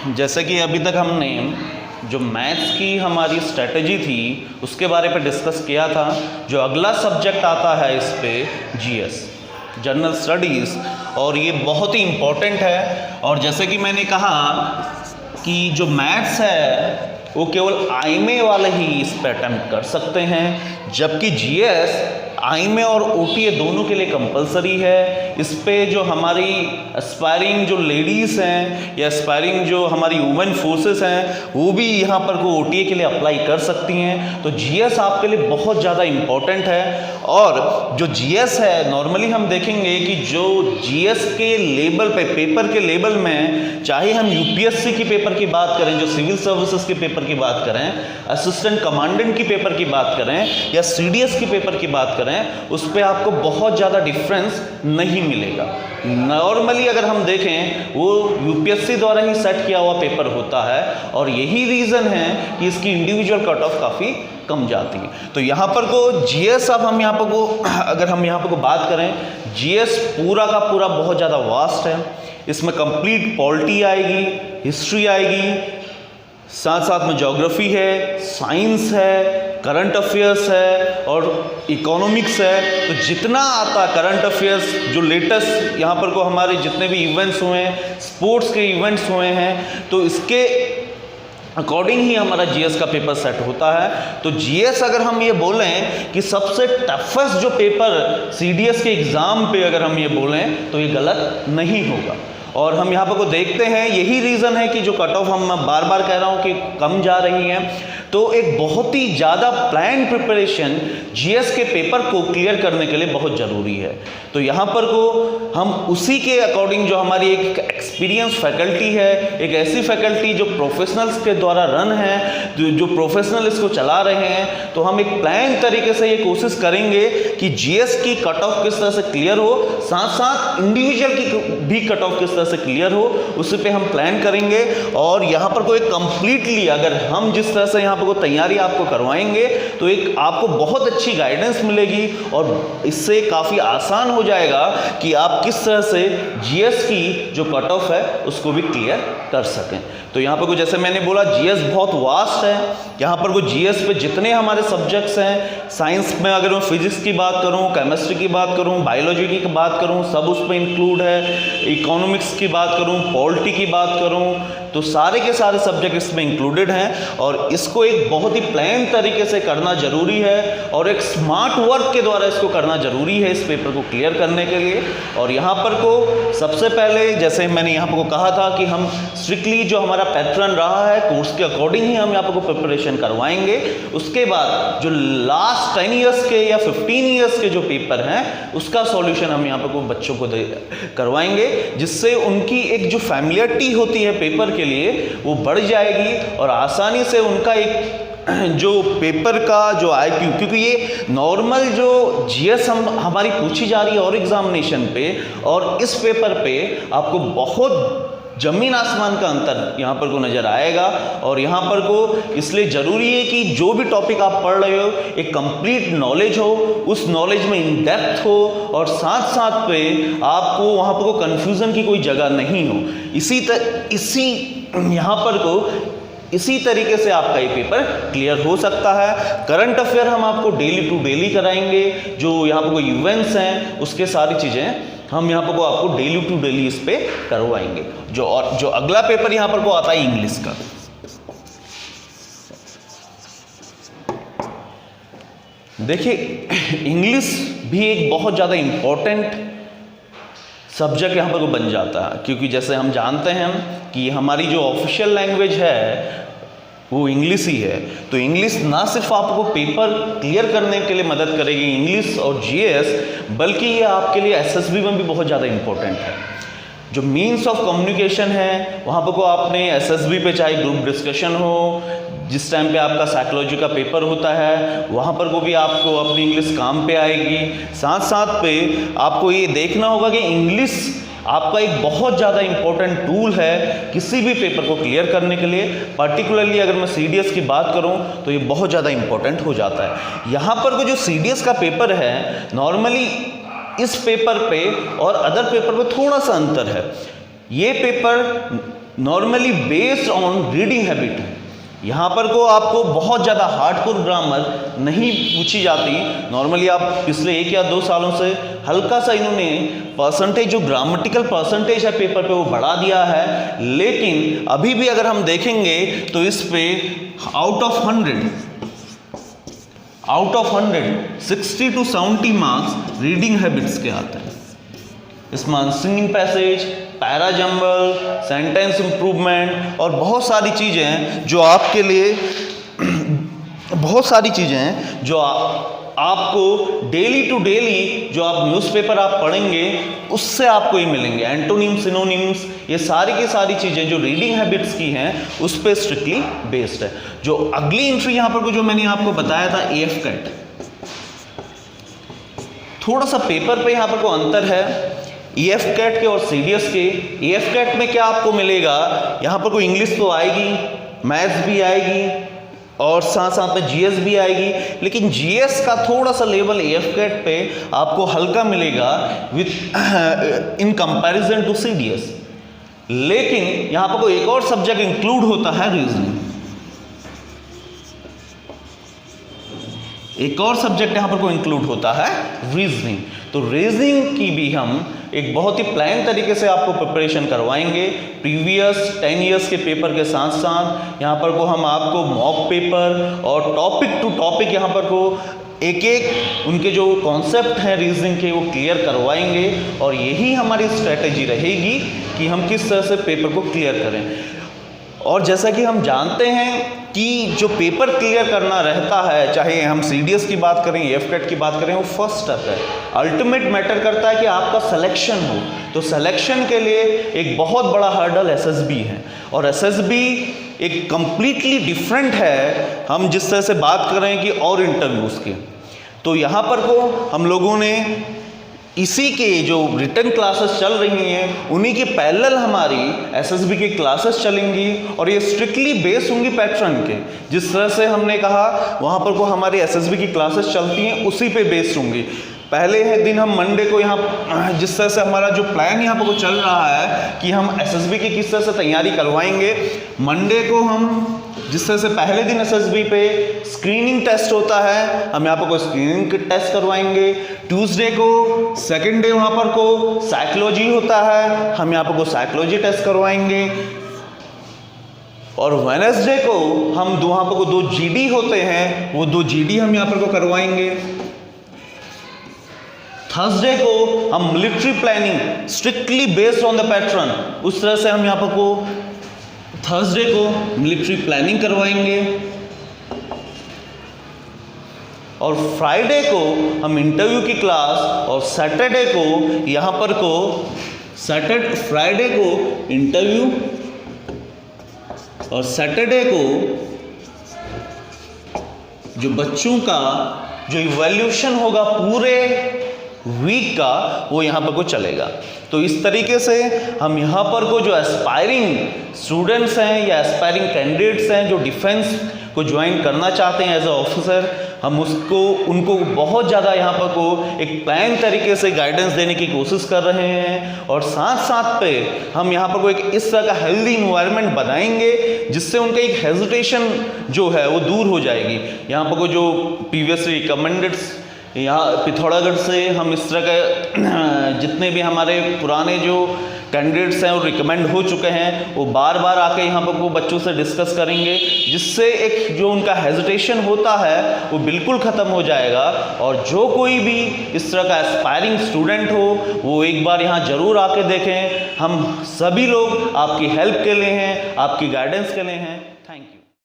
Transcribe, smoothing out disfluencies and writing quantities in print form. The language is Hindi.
जैसे कि अभी तक हमने जो मैथ्स की हमारी स्ट्रेटजी थी उसके बारे में डिस्कस किया था। जो अगला सब्जेक्ट आता है इस पे जीएस, जनरल स्टडीज़, और ये बहुत ही इम्पोर्टेंट है। और जैसे कि मैंने कहा कि जो मैथ्स है वो केवल आईएमए वाले ही इस पे अटेम्प्ट कर सकते हैं, जबकि जीएस आईएमए और ओटीए दोनों के लिए कंपलसरी है। इस पे जो हमारी एस्पायरिंग जो लेडीज़ हैं या एस्पायरिंग जो हमारी वुमेन फोर्सेस हैं वो भी यहाँ पर को ओटीए के लिए अप्लाई कर सकती हैं। तो जीएस आपके लिए बहुत ज़्यादा इम्पॉर्टेंट है। और जो जीएस है नॉर्मली हम देखेंगे कि जो जीएस के लेवल पे, पेपर के लेवल में, चाहे हम यूपीएससी की पेपर की बात करें, जो सिविल सर्विसेज के पेपर की बात करें, असिस्टेंट कमांडेंट की पेपर की बात करें या सीडीएस की पेपर की बात करें, उस पर आपको बहुत ज़्यादा डिफरेंस नहीं मिलेगा। नॉर्मली अगर हम देखें वो यूपीएससी द्वारा ही सेट किया हुआ पेपर होता है और यही रीज़न है कि इसकी इंडिविजुअल कट ऑफ काफ़ी कम जाती है। तो यहाँ पर को जीएस, अब हम यहाँ पर को अगर हम यहाँ पर को बात करें, जीएस पूरा का पूरा बहुत ज़्यादा वास्ट है। इसमें कंप्लीट पॉलिटी आएगी, हिस्ट्री आएगी, साथ साथ में ज्योग्राफी है, साइंस है, करंट अफेयर्स है और इकोनॉमिक्स है। तो जितना आता करंट अफेयर्स, जो लेटेस्ट यहाँ पर को हमारे जितने भी इवेंट्स हुए हैं, स्पोर्ट्स के इवेंट्स हुए हैं, तो इसके अकॉर्डिंग ही हमारा जीएस का पेपर सेट होता है। तो जीएस अगर हम ये बोलें कि सबसे टफेस्ट जो पेपर सीडीएस के एग्ज़ाम पे अगर हम ये बोलें तो ये गलत नहीं होगा। और हम यहाँ पर को देखते हैं, यही रीज़न है कि जो कट ऑफ हम बार बार कह रहा हूँ कि कम जा रही है। तो एक बहुत ही ज़्यादा प्लान प्रिपरेशन जीएस के पेपर को क्लियर करने के लिए बहुत ज़रूरी है। तो यहाँ पर को हम उसी के अकॉर्डिंग, जो हमारी एक एक्सपीरियंस फैकल्टी है, एक ऐसी फैकल्टी जो प्रोफेशनल्स के द्वारा रन है, जो प्रोफेशनल इसको चला रहे हैं, तो हम एक प्लान तरीके से ये कोशिश करेंगे कि जीएस की कट ऑफ किस तरह से क्लियर हो, साथ साथ इंडिविजुअल की भी कट ऑफ किस तरह से क्लियर हो, उसी पे हम प्लान करेंगे। और यहाँ पर कोई कंप्लीटली अगर हम जिस तरह से यहाँ पर कोई तैयारी आपको करवाएंगे तो एक आपको बहुत अच्छी गाइडेंस मिलेगी और इससे काफ़ी आसान हो जाएगा कि आप किस तरह से जीएस की जो कट ऑफ है उसको भी क्लियर कर सकें। तो यहाँ पर को जैसे मैंने बोला जीएस बहुत वास्ट है। यहाँ पर को जीएस पे जितने हमारे सब्जेक्ट्स हैं, साइंस में अगर मैं फिजिक्स की बात करूँ, केमिस्ट्री की बात करूँ, बायोलॉजी की बात करूँ, सब उस पर इंक्लूड है। इकोनॉमिक्स की बात करूँ, पॉलिटी की बात करूँ, तो सारे के सारे सब्जेक्ट इसमें इंक्लूडेड हैं। और इसको एक बहुत ही प्लान तरीके से करना जरूरी है और एक स्मार्ट वर्क के द्वारा इसको करना जरूरी है इस पेपर को क्लियर करने के लिए। और यहाँ पर को सबसे पहले, जैसे मैंने यहाँ पर को कहा था कि हम स्ट्रिक्टली जो हमारा पैटर्न रहा है कोर्स के अकॉर्डिंग ही हम यहाँ पर को प्रिपरेशन करवाएंगे। उसके बाद जो लास्ट 10 ईयर्स के या 15 ईयर्स के जो पेपर हैं उसका सॉल्यूशन हम यहाँ पर को बच्चों को करवाएंगे, जिससे उनकी एक जो फैमिलियरिटी होती है पेपर के लिए वो बढ़ जाएगी और आसानी से उनका एक जो पेपर का जो आईक्यू, क्योंकि ये नॉर्मल जो जीएस हमारी पूछी जा रही है और एग्जामिनेशन पे और इस पेपर पे आपको बहुत जमीन आसमान का अंतर यहाँ पर को नज़र आएगा। और यहाँ पर को इसलिए ज़रूरी है कि जो भी टॉपिक आप पढ़ रहे हो एक कंप्लीट नॉलेज हो, उस नॉलेज में इन डेप्थ हो और साथ साथ पे आपको वहाँ पर को कन्फ्यूज़न की कोई जगह नहीं हो। यहाँ पर को इसी तरीके से आपका ये पेपर क्लियर हो सकता है। करंट अफेयर हम आपको डेली टू डेली कराएंगे, जो यहाँ पर कोई इवेंट्स हैं उसके सारी चीज़ें हम यहाँ पर को आपको डेली टू डेली इस पे करवाएंगे। जो अगला पेपर यहाँ पर को आता है इंग्लिश का। देखिए इंग्लिश भी एक बहुत ज़्यादा इम्पोर्टेंट सब्जेक्ट यहाँ पर को बन जाता है, क्योंकि जैसे हम जानते हैं कि हमारी जो ऑफिशियल लैंग्वेज है वो इंग्लिश ही है। तो इंग्लिश ना सिर्फ आपको पेपर क्लियर करने के लिए मदद करेगी, इंग्लिश और जीएस, बल्कि ये आपके लिए एसएसबी में भी बहुत ज़्यादा इम्पोर्टेंट है। जो मीन्स ऑफ कम्युनिकेशन है वहाँ पर को आपने एसएसबी पे, चाहे ग्रुप डिस्कशन हो, जिस टाइम पे आपका साइकोलॉजी का पेपर होता है वहाँ पर को भी आपको अपनी इंग्लिश काम पे आएगी। साथ साथ पे आपको ये देखना होगा कि इंग्लिश आपका एक बहुत ज़्यादा इंपॉर्टेंट टूल है किसी भी पेपर को क्लियर करने के लिए। पर्टिकुलरली अगर मैं सीडीएस की बात करूं तो ये बहुत ज़्यादा इंपॉर्टेंट हो जाता है। यहाँ पर को जो सीडीएस का पेपर है नॉर्मली इस पेपर पे और अदर पेपर पे थोड़ा सा अंतर है। ये paper normally based on reading habit है। यहाँ पर को आपको बहुत ज़्यादा हार्डकोर ग्रामर नहीं पूछी जाती। नॉर्मली आप पिछले 1 या 2 सालों से हल्का सा इन्होंने परसेंटेज, जो ग्रामेटिकल परसेंटेज है पेपर पे, वो बढ़ा दिया है, लेकिन अभी भी अगर हम देखेंगे तो इस पे out of 100 60 to 70 marks reading habits के आते हैं। इसमें singing passage, para jumble, sentence improvement और बहुत सारी चीज़ें हैं जो आपके लिए आपको डेली टू डेली जो आप न्यूज़पेपर आप पढ़ेंगे उससे आपको ही मिलेंगे। एंटोनिम्स, सिनोनिम्स, ये सारी की सारी चीज़ें जो रीडिंग हैबिट्स की हैं उस पर स्ट्रिक्टली बेस्ड है। जो अगली एंट्री यहाँ पर जो मैंने आपको बताया था AF कैट, थोड़ा सा पेपर पे यहाँ पर को अंतर है EF कैट के और CDS के। EF कैट में क्या आपको मिलेगा, यहाँ पर कोई इंग्लिश तो आएगी, मैथ्स भी आएगी और साथ साथ में GS भी आएगी, लेकिन GS का थोड़ा सा लेवल AF कैट पे आपको हल्का मिलेगा with in comparison to CDS। लेकिन यहाँ पर कोई एक और सब्जेक्ट इंक्लूड होता है रीजनिंग, एक और सब्जेक्ट यहाँ पर को इंक्लूड होता है रीजनिंग। तो रीजनिंग की भी हम एक बहुत ही प्लान तरीके से आपको प्रिपरेशन करवाएंगे। प्रीवियस 10 इयर्स के पेपर के साथ साथ यहाँ पर को हम आपको मॉक पेपर और टॉपिक टू टॉपिक यहाँ पर को एक उनके जो कॉन्सेप्ट हैं रीजनिंग के वो क्लियर करवाएंगे, और यही हमारी स्ट्रेटेजी रहेगी कि हम किस तरह से पेपर को क्लियर करें। और जैसा कि हम जानते हैं कि जो पेपर क्लियर करना रहता है, चाहे हम CDS की बात करें, AF कैट की बात करें, वो फर्स्ट स्टेप है। अल्टीमेट मैटर करता है कि आपका सिलेक्शन हो, तो सिलेक्शन के लिए एक बहुत बड़ा हर्डल SSB है, और SSB एक कंप्लीटली डिफरेंट है हम जिस तरह से बात कर रहे हैं कि और इंटरव्यूज़ के। तो यहाँ पर को हम लोगों ने इसी के जो रिटर्न क्लासेस चल रही हैं उन्हीं की पैरेलल हमारी SSB की क्लासेस चलेंगी, और ये स्ट्रिक्टली बेस होंगी पैटर्न के। जिस तरह से हमने कहा वहाँ पर को हमारी SSB की क्लासेस चलती हैं उसी पे बेस्ड होंगी। पहले है दिन हम मंडे को यहाँ, जिस तरह से हमारा जो प्लान यहाँ पर को चल रहा है कि हम SSB की किस तरह से तैयारी करवाएंगे। मंडे को हम जिस तरह से पहले दिन SSB पे स्क्रीनिंग टेस्ट होता है, हम यहाँ पर कोई स्क्रीनिंग टेस्ट करवाएंगे। ट्यूसडे को सेकंड डे वहाँ पर को साइकोलॉजी होता है, हम यहाँ पर को साइकोलॉजी टेस्ट करवाएंगे। और वेडनेसडे को हम वहाँ पर को 2 GD होते हैं, वो 2 GD हम यहाँ पर को करवाएंगे। थर्सडे को हम military planning strictly based on the pattern, उस तरह से हम यहाँ पर को थर्सडे को मिलिट्री प्लानिंग करवाएंगे। और फ्राइडे को हम इंटरव्यू की क्लास, और सैटरडे को यहाँ पर को फ्राइडे को इंटरव्यू, और सैटरडे को जो बच्चों का जो इवैल्यूएशन होगा पूरे वीक का, वो यहाँ पर को चलेगा। तो इस तरीके से हम यहाँ पर को जो एस्पायरिंग स्टूडेंट्स हैं या एस्पायरिंग कैंडिडेट्स हैं जो डिफेंस को ज्वाइन करना चाहते हैं एज अ ऑफिसर, हम उनको बहुत ज़्यादा यहाँ पर को एक प्लान तरीके से गाइडेंस देने की कोशिश कर रहे हैं। और साथ साथ पे हम यहाँ पर को एक इस तरह का हेल्दी इन्वायरमेंट बनाएंगे जिससे उनका एक हेजिटेशन जो है वो दूर हो जाएगी। यहाँ पर को जो प्रीवियसली रिकमेंडेड यहाँ पिथौरागढ़ से हम इस तरह के जितने भी हमारे पुराने जो कैंडिडेट्स हैं वो रिकमेंड हो चुके हैं, वो बार बार आके यहाँ पर वो बच्चों से डिस्कस करेंगे, जिससे एक जो उनका हेजिटेशन होता है वो बिल्कुल ख़त्म हो जाएगा। और जो कोई भी इस तरह का एस्पायरिंग स्टूडेंट हो वो एक बार यहाँ ज़रूर आके देखें। हम सभी लोग आपकी हेल्प के लिए हैं, आपकी गाइडेंस के लिए हैं।